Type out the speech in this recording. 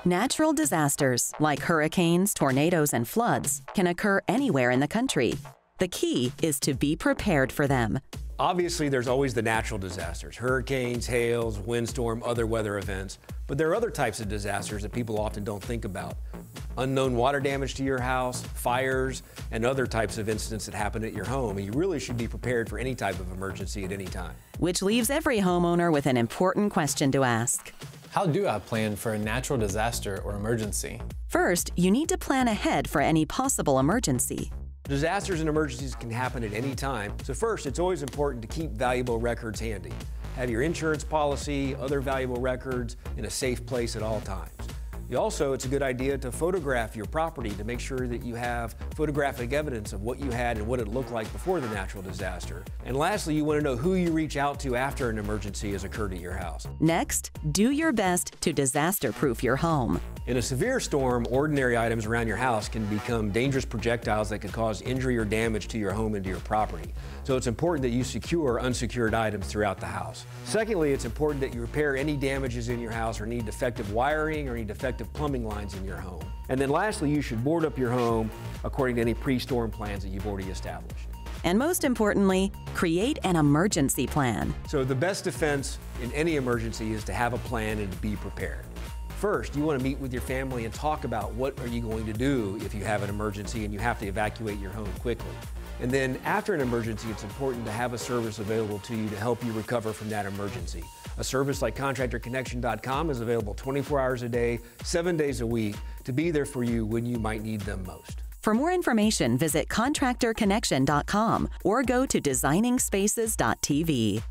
Natural disasters like hurricanes, tornadoes, and floods can occur anywhere in the country. The key is to be prepared for them. Obviously, there's always the natural disasters, hurricanes, hails, windstorm, other weather events. But there are other types of disasters that people often don't think about. Unknown water damage to your house, fires, and other types of incidents that happen at your home. And you really should be prepared for any type of emergency at any time. Which leaves every homeowner with an important question to ask. How do I plan for a natural disaster or emergency? First, you need to plan ahead for any possible emergency. Disasters and emergencies can happen at any time. So first, it's always important to keep valuable records handy. Have your insurance policy, other valuable records in a safe place at all times. It's a good idea to photograph your property to make sure that you have photographic evidence of what you had and what it looked like before the natural disaster. And lastly, you want to know who you reach out to after an emergency has occurred at your house. Next, do your best to disaster-proof your home. In a severe storm, ordinary items around your house can become dangerous projectiles that could cause injury or damage to your home and to your property. So it's important that you secure unsecured items throughout the house. Secondly, it's important that you repair any damages in your house or need defective wiring or any defective plumbing lines in your home. And then lastly, you should board up your home according to any pre-storm plans that you've already established. And most importantly, create an emergency plan. So the best defense in any emergency is to have a plan and to be prepared. First, you want to meet with your family and talk about what are you going to do if you have an emergency and you have to evacuate your home quickly. And then after an emergency, it's important to have a service available to you to help you recover from that emergency. A service like ContractorConnection.com is available 24 hours a day, 7 days a week to be there for you when you might need them most. For more information, visit ContractorConnection.com or go to designingspaces.tv.